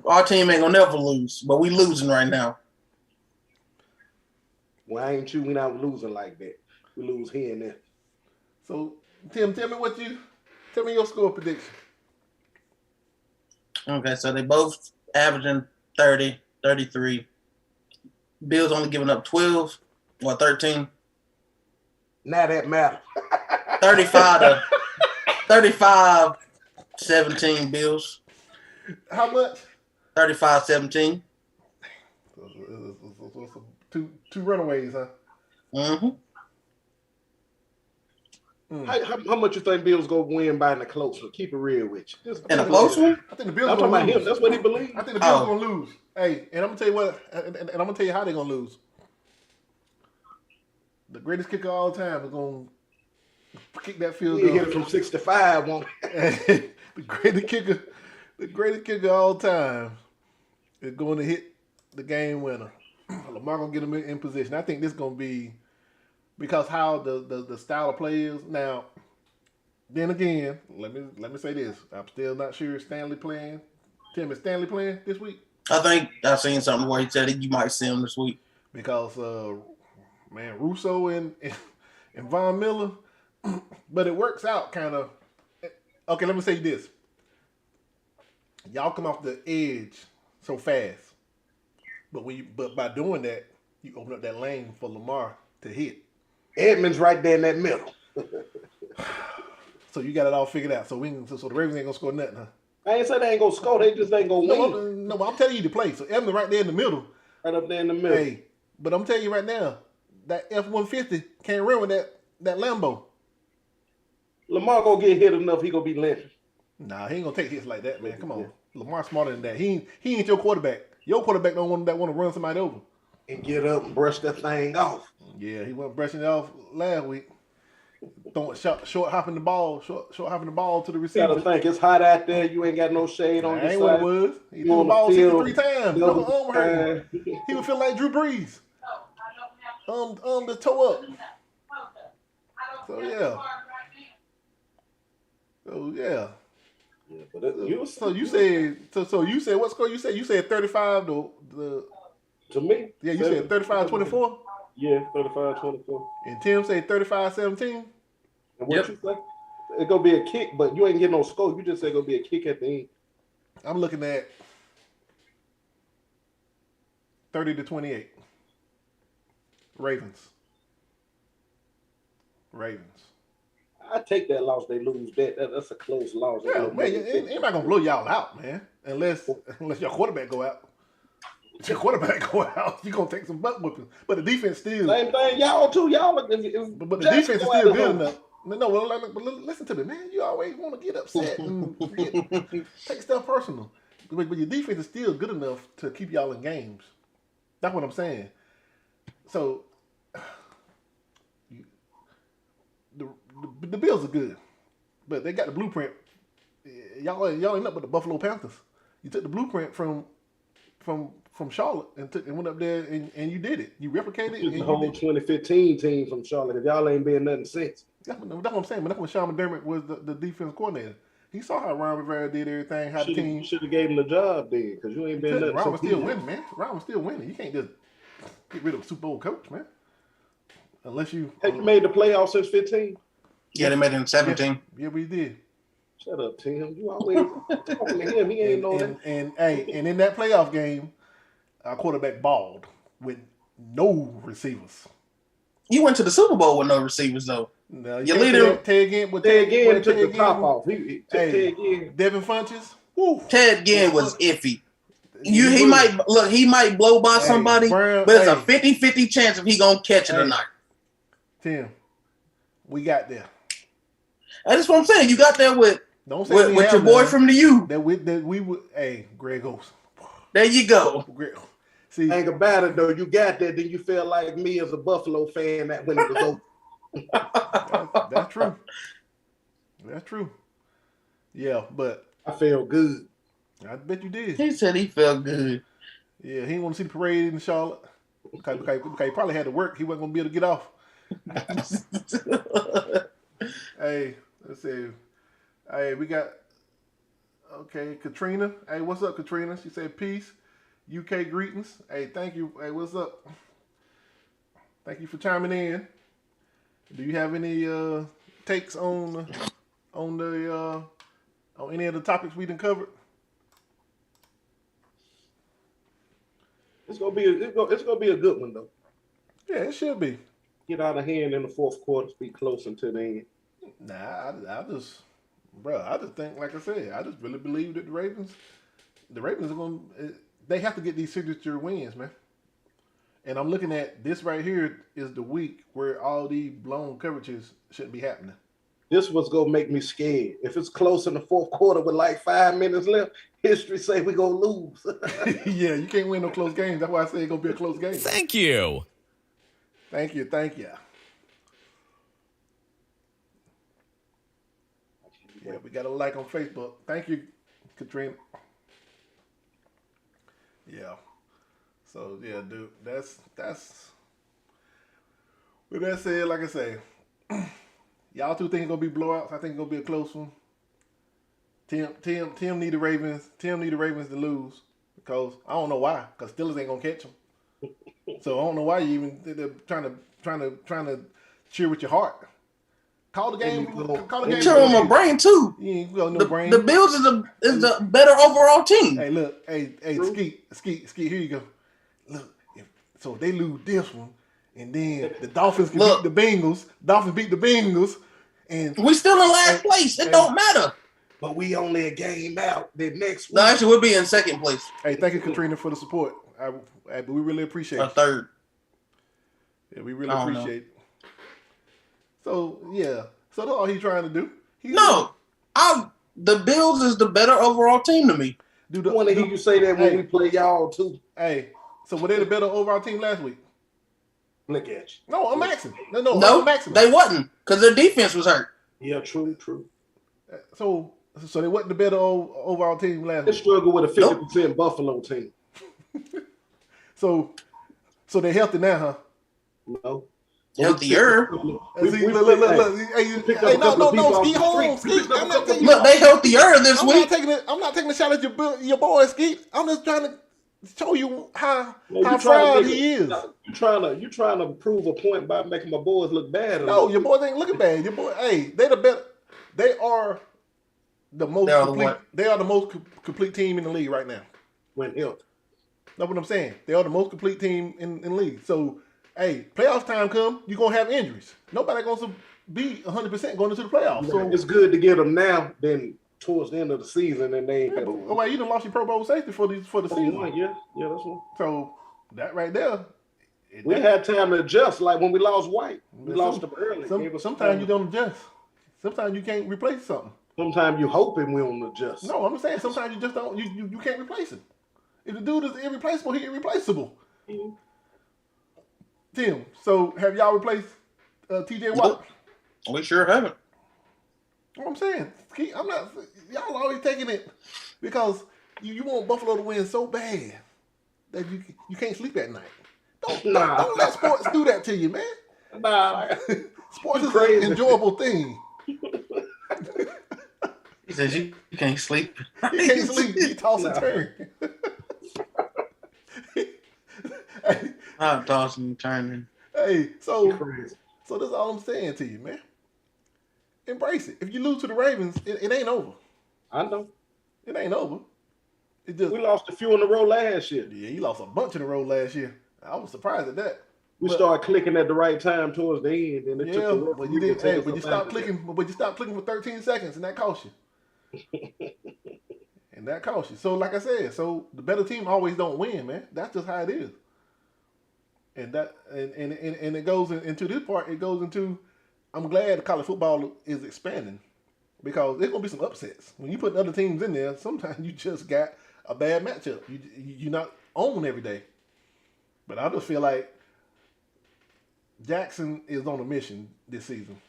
Our team ain't gonna never lose, but we losing right now. Well, I ain't chewing out losing like that. We lose here and there. So, Tim, tell me your score prediction. Okay, so they both averaging 30, 33. Bills only giving up 12 or 13. Now that matter. 35 17 Bills. How much? 35-17. Two runaways, huh? Mm-hmm. How much you think Bills go win by in a close one? Keep it real with you. And a close one? I think the Bills I'm are talking gonna about him. lose. That's what he believes. I think the Bills are gonna lose. Hey, and I'm gonna tell you what, and I'm gonna tell you how they're gonna lose. The greatest kicker of all time is gonna kick that field He goal. hit it from 65. The greatest kicker of all time is going to hit the game winner. Lamar gonna get him in position. I think this is gonna be because how the style of play is now. Then again, let me say this: I'm still not sure Stanley playing. Tim, is Stanley playing this week? I think I've seen something where he said you might see him this week because man, Russo and Von Miller, but it works out kind of. Okay, let me say this: y'all come off the edge so fast, but by doing that, you open up that lane for Lamar to hit. Edmonds right there in that middle. So you got it all figured out. So the Ravens ain't gonna score nothing, huh? I ain't say they ain't gonna score. They just ain't gonna win. No, I'm telling you to play. So Edmonds right there in the middle. Right up there in the middle. Hey, but I'm telling you right now, that F-150 can't run with that Lambo. Lamar gonna get hit enough. He gonna be limping. Nah, he ain't gonna take hits like that, man. Come on, Lamar's smarter than that. He ain't your quarterback. Your quarterback don't want to run somebody over and get up and brush that thing off. Yeah, he wasn't brushing it off last week. Throwing short hopping the ball to the receiver. You gotta think it's hot out there. You ain't got no shade on your side. Ain't what it was. He threw the ball 63 times. No arm hurt. He would feel like Drew Brees. The toe up. So yeah. Yeah, but you said what score? You said 35 to me. Yeah, you said 35-24. Yeah, 35-24. And Tim said 35-17. And what you say? It's gonna be a kick, but you ain't getting no score. You just say it's gonna be a kick at the end. I'm looking at 30-28. Ravens. I take that loss. They lose. That's a close loss. Yeah, man, anybody gonna blow y'all out, man? Unless your quarterback go out. If your quarterback go out, you gonna take some butt whipping. But the defense still same thing. Y'all too. But the defense is still good enough. No, but listen to me, man. You always want to get upset and take stuff personal. But your defense is still good enough to keep y'all in games. That's what I'm saying. So the Bills are good, but they got the blueprint. Y'all ain't up with the Buffalo Panthers. You took the blueprint from Charlotte and went up there and you did it. You replicated it. The whole 2015 team from Charlotte. If y'all ain't been nothing since. That's what I'm saying. But that's when Sean McDermott was the defense coordinator. He saw how Ron Rivera did everything. How the team should have gave him the job then, because you ain't been nothing. Ron was still winning, man. Ron was still winning. You can't just get rid of a Super Bowl coach, man. Unless you have you made the playoffs since 15? Yeah, they made it in 17. Yeah, we did. Shut up, Tim. You always talking to him. He ain't know that. And in that playoff game, our quarterback balled with no receivers. You went to the Super Bowl with no receivers, though. No, your leader, Ted Ginn took the top off. Ted Ginn. Devin Funchess. Woo. Ted Ginn was iffy. He might blow by somebody, but it's a 50-50 chance if he gonna catch it or not. Tim, we got there. That's what I'm saying. You got there with your boy from the U. That we would. Hey, Greg Oaks. There you go. See, ain't about it though. You got there, then you feel like me as a Buffalo fan that when it was over. That's true. That's true. Yeah, but I feel good. I bet you did. He said he felt good. Yeah, he didn't want to see the parade in Charlotte. Okay, he probably had to work. He wasn't gonna be able to get off. Hey, let's see. Hey, we got Katrina. Hey, what's up, Katrina? She said peace. UK greetings. Hey, thank you. Hey, what's up? Thank you for chiming in. Do you have any takes on any of the topics we done covered? It's gonna be a good one though. Yeah, it should be. Get out of hand in the fourth quarter, be close until the end. Nah, I just think, like I said, I just really believe that the Ravens are going to, they have to get these signature wins, man. And I'm looking at this right here is the week where all these blown coverages shouldn't be happening. This was gonna make me scared. If it's close in the fourth quarter with like 5 minutes left, history say we gonna lose. Yeah, you can't win no close games. That's why I say it's gonna be a close game. Thank you. Thank you. Yeah, we got a like on Facebook. Thank you, Katrina. Yeah. So yeah, dude, that's with that said, like I say, y'all two think it's gonna be blowouts. I think it's gonna be a close one. Tim need the Ravens. Tim need the Ravens to lose because I don't know why. Because Steelers ain't gonna catch them. So I don't know why you even trying to cheer with your heart. Call the game. Cheer on my brain too. You ain't got no brain. The Bills is the better overall team. Hey, look, hey, Skeet, here you go. Look, so they lose this one, and then the Dolphins can beat the Bengals. Dolphins beat the Bengals, and we still in last place. It don't matter. But we only a game out. The next week. No, actually, we'll be in second place. Hey, thank you, Katrina, for the support. But we really appreciate it. Third. Yeah, we really appreciate it. So, yeah. So that's all he's trying to do. The Bills is the better overall team to me. I want to hear you say that when we play y'all, too. Hey, so were they the better overall team last week? Look at you. No, I'm asking. No, I'm asking. They wasn't because their defense was hurt. Yeah, true. So they wasn't the better overall team last week? They struggled with a 50% Buffalo team. So they healthy now, huh? No. Healthier. Look. Hey, no, Skeet, hold on, Skeet. I'm not taking. Look, they healthier this week. I'm not taking a shot at your boy, Skeet. I'm just trying to show you how No, proud he is. You trying to prove a point by making my boys look bad. No, your boys ain't looking bad. Your boy, hey, they the better. They are the most complete. They are the most complete team in the league right now. When healthy. That's what I'm saying. They are the most complete team in the league. So, hey, playoff time come, you're going to have injuries. Nobody going to be 100% going into the playoffs. So it's good to get them now than towards the end of the season, and they ain't got oh, wait, you done lost your Pro Bowl safety for the season. Yeah, that's one. So, that right there. We had time to adjust, like when we lost White. We lost them early. Sometimes you don't adjust. Sometimes you can't replace something. Sometimes you hoping we don't adjust. No, I'm saying sometimes you just don't. You can't replace it. If the dude is irreplaceable, he irreplaceable. Mm-hmm. Tim, so have y'all replaced TJ Watt? We sure haven't. What I'm saying, I'm not. Y'all always taking it because you want Buffalo to win so bad that you can't sleep at night. Don't let sports do that to you, man. Nah, sports is an enjoyable thing. He says you can't sleep. You can't sleep. You toss and turn. I'm tossing and turning. Hey, so that's all I'm saying to you, man. Embrace it. If you lose to the Ravens, it ain't over. I know. It ain't over. We lost a few in a row last year. Yeah, you lost a bunch in a row last year. I was surprised at that. We started clicking at the right time towards the end, and it took but you didn't. Hey, but you stopped clicking. But you stopped clicking for 13 seconds, and that cost you. And that cost you. So, like I said, the better team always don't win, man. That's just how it is. And it goes into this part. It goes into. I'm glad college football is expanding because there's gonna be some upsets when you put other teams in there. Sometimes you just got a bad matchup. You're not on every day. But I just feel like Jackson is on a mission this season,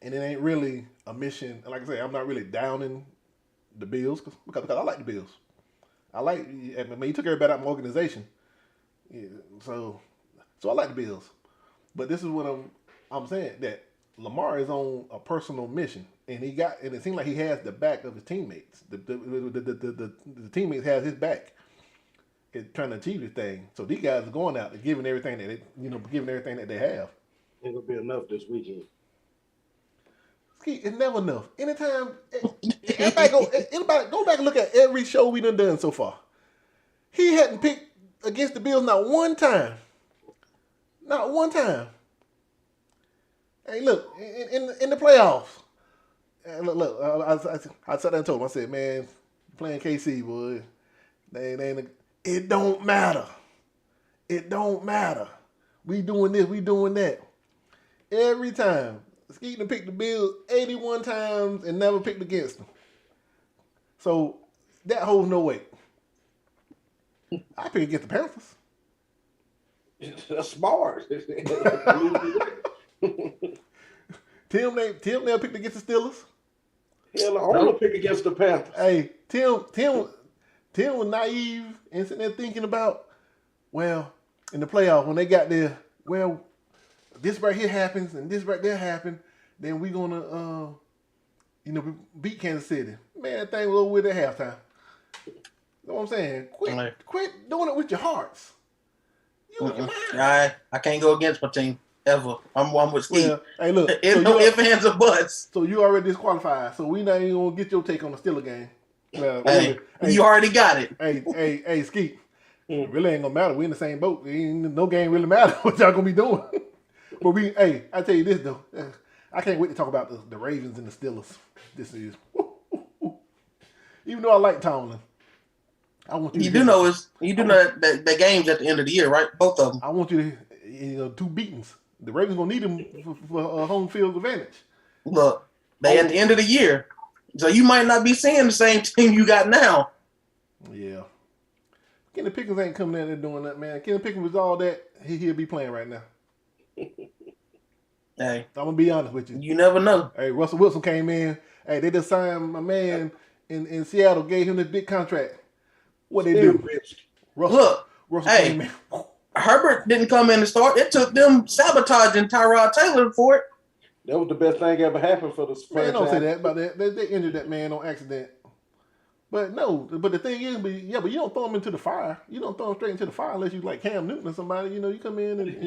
and it ain't really a mission. Like I say, I'm not really downing the Bills because I like the Bills. I mean, he took everybody out of my organization. Yeah, so I like the Bills. But this is what I'm saying, that Lamar is on a personal mission, and it seems like he has the back of his teammates. The teammates has his back, trying to achieve this thing. So these guys are going out, they're giving everything that they have. Ain't gonna be enough this weekend. It's never enough. Anytime, anybody go back and look at every show we done so far. He hadn't picked against the Bills not one time. Not one time. Hey, look, in the playoffs. Look, I sat there and told him, I said, man, playing KC, boy, it don't matter. It don't matter. We doing this, we doing that. Every time. Skeeton picked the Bills 81 times and never picked against them. So that holds no weight. I picked against the Panthers. That's smart. Tim never picked against the Steelers. Hell, I want to pick against the Panthers. Hey, Tim was naive and sitting there thinking about, well, in the playoffs when they got there, well, this right here happens and this right there happened, then we're gonna beat Kansas City. Man, that thing was over with at halftime. You know what I'm saying? Quit doing it with your hearts. I can't go against my team ever. I'm one with Steve. Well, hey, look, it's no ifs, ands, or buts. So you already disqualified. So we not even gonna get your take on the Steelers game. Well, hey, you already got it. Hey, Skeet. Really ain't gonna matter. We in the same boat. No game really matter what y'all gonna be doing. But I tell you this though. I can't wait to talk about the Ravens and the Steelers. This is even though I like Tomlin. I want you. You do know the games at the end of the year, right? Both of them. I want you to two beatings. The Ravens gonna need them for home field advantage. Look, they at the end of the year, so you might not be seeing the same team you got now. Yeah. Kenny Pickens ain't coming in there doing that, man. Kenny Pickens was all that. He'll be playing right now. Hey, I'm gonna be honest with you. You never know. Hey, Russell Wilson came in. Hey, they just signed my man in Seattle, gave him this big contract. What they do? Russell came in. Herbert didn't come in to start. It took them sabotaging Tyrod Taylor for it. That was the best thing ever happened for the franchise. Man, don't say that about that. They injured that man on accident. But no, but the thing is, but you don't throw him into the fire. You don't throw him straight into the fire unless you like Cam Newton or somebody. You come in and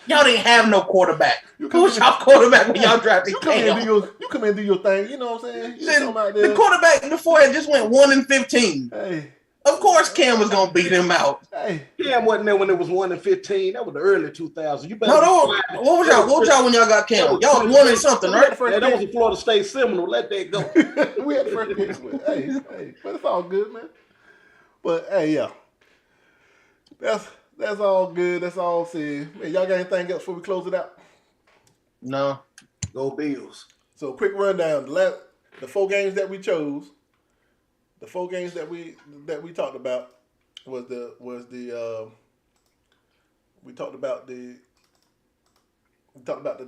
y'all didn't have no quarterback. Who's y'all quarterback when y'all drafted Cam? You come in and do your thing. You know what I'm saying? The quarterback before had just went 1-15. Hey. Of course Cam was going to beat him out. Hey. Cam wasn't there when it was 1-15. That was the early 2000s. You better what was y'all when y'all got Cam? Y'all was 1-something, right? That was a Florida State Seminole. Let that go. We had the first pick. Hey, but it's all good, man. But hey, yeah. That's all good. That's all said. Man, y'all got anything else before we close it out? No. Go Bills. So quick rundown. The 4 games that we chose. The 4 games that we talked about was the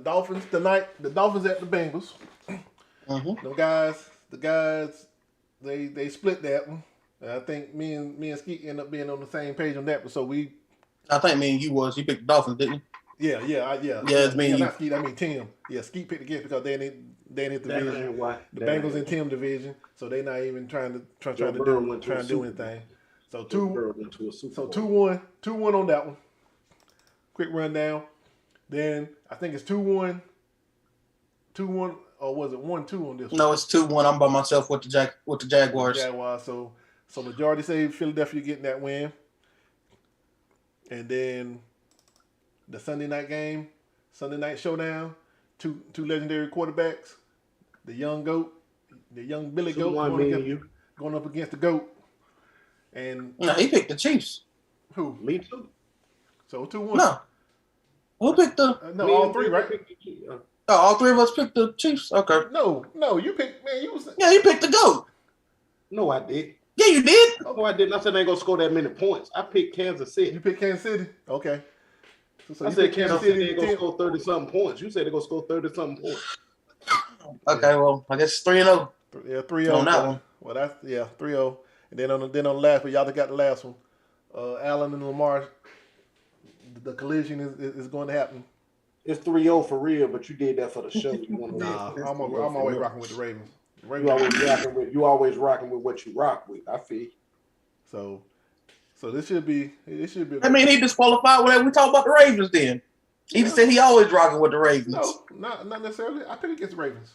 Dolphins tonight. The Dolphins at the Bengals. Mm-hmm. The guys, they split that one. I think me and Skeet end up being on the same page on that one. So I think me and you picked the Dolphins, didn't you? Yeah. Yeah, it's me and you. Not Skeet, I mean Tim. Yeah, Skeet picked against because they in his division. The Bengals in Tim division, so they not even trying to do anything. So 2-1 on that one. Quick rundown. Then I think it's 2-1, or was it 1-2 on this one? No, it's 2-1. I'm by myself with the Jaguars. So majority say Philadelphia getting that win. And then the Sunday night showdown, two legendary quarterbacks, the young GOAT, the young Billy Goat going up against the GOAT. And no, he picked the Chiefs. Who? Me too. So 2-1. No. Who picked the? All three, right? All three of us picked the Chiefs. Okay. No, you picked. Man, you was. Yeah, you picked the GOAT. No, I did. Yeah, you did. No, I didn't. I said they ain't gonna score that many points. I picked Kansas City. You picked Kansas City. Okay. So I said Kansas City ain't gonna score 30-something points. You said they're gonna score 30-something points. Okay, well, I guess 3-0. Yeah, 3-0 on that one. Well, that's 3-0. And then on the last, but y'all got the last one. Allen and Lamar. The collision is going to happen. It's 3-0 for real, but you did that for the show. I'm always rocking with the Ravens. You always rocking with what you rock with. I feel. So this should be. It should be. I mean, he disqualified whenever we talk about the Ravens. Then he just said he always rocking with the Ravens. No, not necessarily. I picked against the Ravens.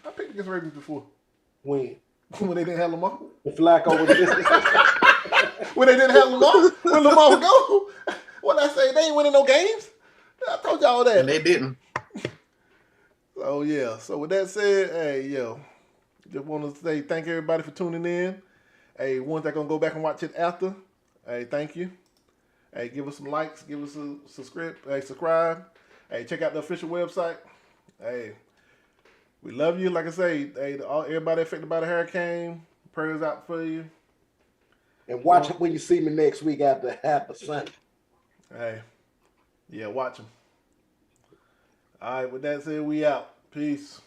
I picked against the Ravens before. When When they didn't have Lamar. the Flacco was When they didn't have Lamar. When Lamar would go. What I say? They ain't winning no games. I told y'all that. And they didn't. Oh yeah. So with that said, hey yo, just want to say thank everybody for tuning in. Hey, ones that gonna go back and watch it after. Hey, thank you. Hey, give us some likes, give us a subscribe. Hey, check out the official website. Hey, we love you. Like I say, hey, everybody affected by the hurricane, prayers out for you. And watch it when you see me next week after half a Sunday. Hey, yeah, watch them. All right, with that said, we out. Peace.